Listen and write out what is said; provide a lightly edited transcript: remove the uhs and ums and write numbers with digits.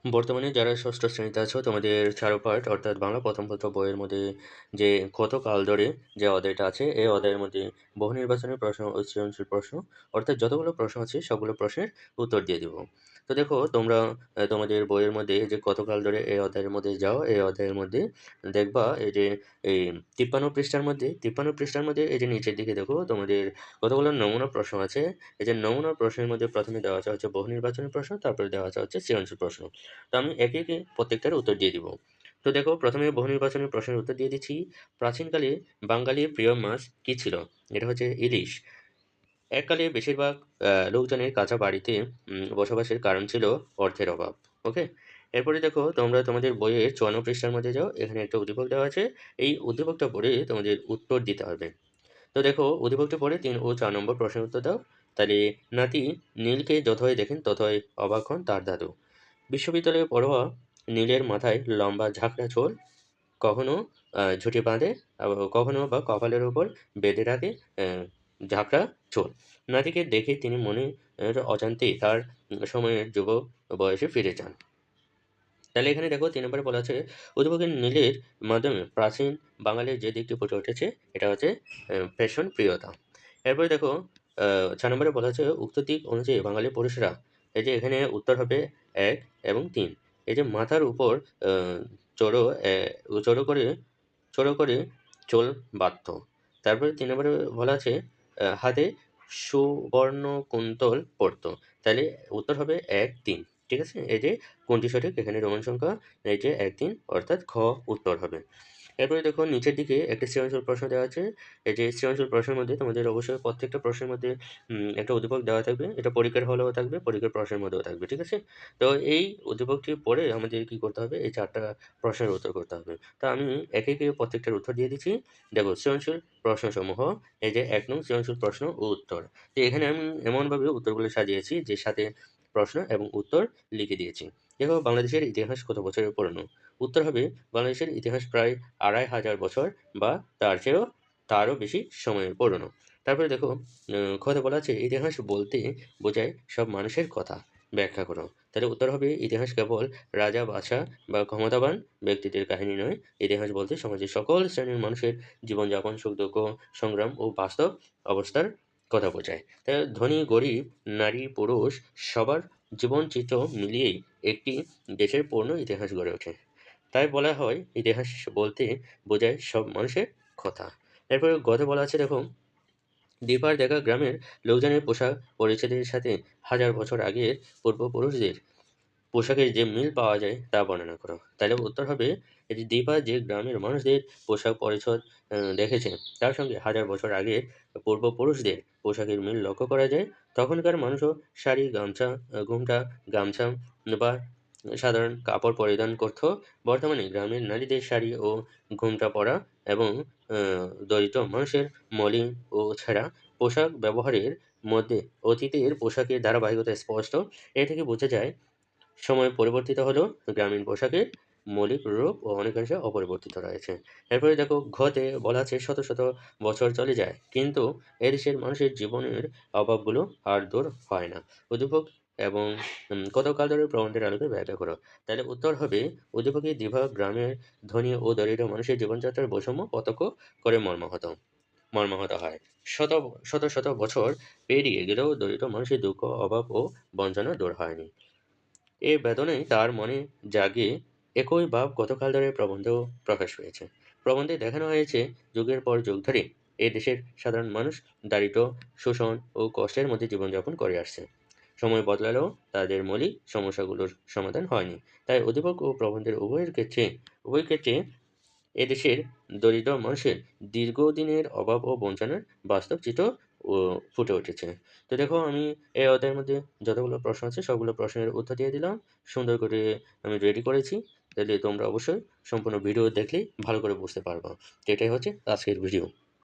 বর্তমানে যারা ষষ্ঠ শ্রেণীতে আছো তোমাদের চারু পাঠ অর্থাৎ বাংলা প্রথম পত্র বইয়ের মধ্যে যে কত কাল ধরে যে অধ্যায়টা আছে এই অধ্যায়ের মধ্যে বহু নির্বাচনী প্রশ্ন ও সৃজনশীল প্রশ্ন অর্থাৎ যতগুলো প্রশ্ন আছে সবগুলো প্রশ্নের উত্তর দিয়ে দিব। তো দেখো তোমরা তোমাদের বইয়ের মধ্যে যে কত কাল ধরে এই অধ্যায়ের মধ্যে যাও, এই অধ্যায়ের মধ্যে দেখবা এই যে এই 53 পৃষ্ঠার মধ্যে এই যে নিচের দিকে দেখো তোমাদের কতগুলো নমুনা প্রশ্ন আছে। এই যে নমুনা প্রশ্নের মধ্যে প্রথমে দেওয়া আছে হচ্ছে বহু নির্বাচনী প্রশ্ন, তারপরে দেওয়া আছে হচ্ছে সৃজনশীল প্রশ্ন। তো আমি একে একে প্রত্যেকটার উত্তর দিয়ে দিব। তো দেখো প্রথমে বহু নির্বাচনী প্রশ্নের উত্তর দিয়ে দিচ্ছি। প্রাচীনকালে বাঙালির প্রিয় মাছ কি ছিল? এটা হচ্ছে ইলিশ। এককালে বেশিরভাগ লোকজনের কাঁচা বাড়িতে বসবাসের কারণ ছিল অর্থের অভাব। ওকে, এরপরে দেখো তোমরা তোমাদের বইয়ের 54 পৃষ্ঠার মধ্যে যাও, এখানে একটা উদ্দীপক দেওয়া আছে। এই উদ্দীপকটা পড়ে তোমাদের উত্তর দিতে হবে। তো দেখো অধিভুক্ত পড়ে 3 ও 4 নম্বর প্রশ্নের উত্তর দাও। তাহলে নাতি নীলকে যতই দেখেন ততই অবাক হন তার দাদু। বিশ্ববিদ্যালয়ে পড়ুয়া নীলের মাথায় লম্বা ঝাঁকড়া চুল, কখনো ঝুঁটি বাঁধে, আবার কখনো বা কপালের উপর বেঁধে রাখে ঝাঁকড়া চুল। নাতিকে দেখে তিনি মনে অজান্তেই তার সময়ের যুবক বয়সে ফিরে যান। তাহলে এখানে দেখো 3 নম্বরে বলা আছে উদ্ভাবকের নীলের মাধ্যমে প্রাচীন বাঙালির যে দিকটি ফুটে উঠেছে এটা হচ্ছে ফ্যাশন প্রিয়তা। এরপরে দেখো 4 নম্বরে বলা আছে উক্ত দিক অনুযায়ী বাঙালি পুরুষরা, এই যে এখানে উত্তর হবে 1 এবং 3। এই যে মাথার উপর চড়ো চড়ো করে চড়ো করে চুল বাঁধত। তারপরে 3 নম্বরে বলা আছে হাতে সুবর্ণ কুন্তল পরত। তাহলে উত্তর হবে 1, 3। ঠিক আছে? এই যে কোনটি সঠিক? এখানে রোমান সংখ্যা এই যে 1, 3 অর্থাৎ খ উত্তর হবে। এরপরে দেখো নিচের দিকে একটি সৃজনশীল প্রশ্ন দেওয়া আছে। এই যে সৃজনশীল প্রশ্নের মধ্যে তোমাদের অবশ্যই প্রত্যেকটা প্রশ্নের মধ্যে একটা উদ্দীপক দেওয়া থাকবে। এটা পরীক্ষার হলেও থাকবে, পরীক্ষার প্রশ্নের মধ্যেও থাকবে। ঠিক আছে? তো এই উদ্দীপকটি পড়ে আমাদের কি করতে হবে? এই 4 টা প্রশ্নের উত্তর করতে হবে। তো আমি একে, একে প্রত্যেকটার উত্তর দিয়ে দিচ্ছি। দেখো সৃজনশীল প্রশ্নসমূহ, এই যে 1 নং সৃজনশীল প্রশ্ন ও উত্তর। তো এখানে আমি এমনভাবে উত্তরগুলো সাজিয়েছি যে সাথে প্রশ্ন এবং উত্তর লিখে দিয়েছি। দেখো বাংলাদেশের ইতিহাস কত বছরের পুরনো? উত্তর হবে বাংলাদেশের ইতিহাস প্রায় 2500 বছর বা তারও বেশি সময়ের পুরনো। তারপরে দেখো খতে বলা আছে ইতিহাস বলতে বোঝায় সব মানুষের কথা। ব্যাখ্যা করো। তাহলে উত্তর হবে ইতিহাস কেবল রাজা বাদশাহ বা ক্ষমতাবান ব্যক্তিদের কাহিনী নয়। ইতিহাস বলতে সমাজের সকল শ্রেণীর মানুষের জীবনযাপন, সুখ দুঃখ, সংগ্রাম ও বাস্তব অবস্থার কথা বোঝায়। তাই ধনী গরিব, নারী পুরুষ সবার জীবনচিত্র মিলিয়েই একটি দেশের পূর্ণ ইতিহাস গড়ে ওঠে। তাই বলা হয় ইতিহাস বলতে বোঝায় সব মানুষের কথা। এরপরে গতে বলা আছে দেখো দিপার দেখা গ্রামের লোকজনের পোশাক পরিচ্ছদের সাথে হাজার বছর আগের পূর্বপুরুষদের পোশাকের যে মিল পাওয়া যায় তা বর্ণনা করো। তাহলে উত্তর হবে এই যে দিপা যে গ্রামের মানুষদের পোশাক পরিচ্ছদ দেখেছে তার সঙ্গে হাজার বছর আগের পূর্বপুরুষদের পোশাকের মিল লক্ষ্য করা যায়। তখনকার মানুষও শাড়ি, গামছা, ঘোমটা, গামছা বা সাধারণ কাপড় পরিধান করত। বর্তমানে গ্রামের নারীদের শাড়ি ও ঘোমটা পরা এবং দরিদ্র মানুষের মলিন ও ছেঁড়া পোশাক ব্যবহারের মধ্যে অতীতের পোশাকের ধারাবাহিকতা স্পষ্ট। এ থেকে বোঝা যায় সময় পরিবর্তিত হলেও গ্রামীণ পোশাকের মৌলিক রূপ ও অনেকাংশে অপরিবর্তিত রয়েছে। এরপরে দেখো ঘতে বলা আছে শত শত বছর চলে যায় কিন্তু এদেশের মানুষের জীবনের অভাবগুলো আর দূর হয় না। উদ্দীপক এবং কতকাল ধরে প্রবন্ধের আলোকে ব্যাখ্যা করো। তাহলে উত্তর হবে উদ্দীপকে দিভা গ্রামের ধনী ও দরিদ্র মানুষের জীবনযাত্রার বৈষম্য প্রত্যক্ষ করে মর্মাহত হয়। শত শত শত বছর পেরিয়ে গেলেও দরিদ্র মানুষের দুঃখ, অভাব ও বঞ্চনা দূর হয়নি। এ বেদনাই তার মনে জাগে। একই ভাব গতকাল ধরে প্রবন্ধেও প্রকাশ পেয়েছে। প্রবন্ধে দেখানো হয়েছে যুগের পর যুগ ধরে এ দেশের সাধারণ মানুষ দারিদ্র, শোষণ ও কষ্টের মধ্যে জীবনযাপন করে আসছে। সময় বদলালেও তাদের মৌলিক সমস্যাগুলোর সমাধান হয়নি। তাই অধিবক ও প্রবন্ধের উভয় ক্ষেত্রে এদেশের দরিদ্র মানুষের দীর্ঘদিনের অভাব ও বঞ্চনার বাস্তব চিত্র ও ফুটে উঠেছে। তো দেখো আমি এই অধ্যায়ের মধ্যে যতগুলো প্রশ্ন আছে সবগুলো প্রশ্নের উত্তর দিয়ে দিলাম। সুন্দর করে আমি রেডি করেছি। তাহলে তোমরা অবশ্যই সম্পূর্ণ ভিডিও দেখলেই ভালো করে বুঝতে পারবা। তো এটাই হচ্ছে আজকের ভিডিও।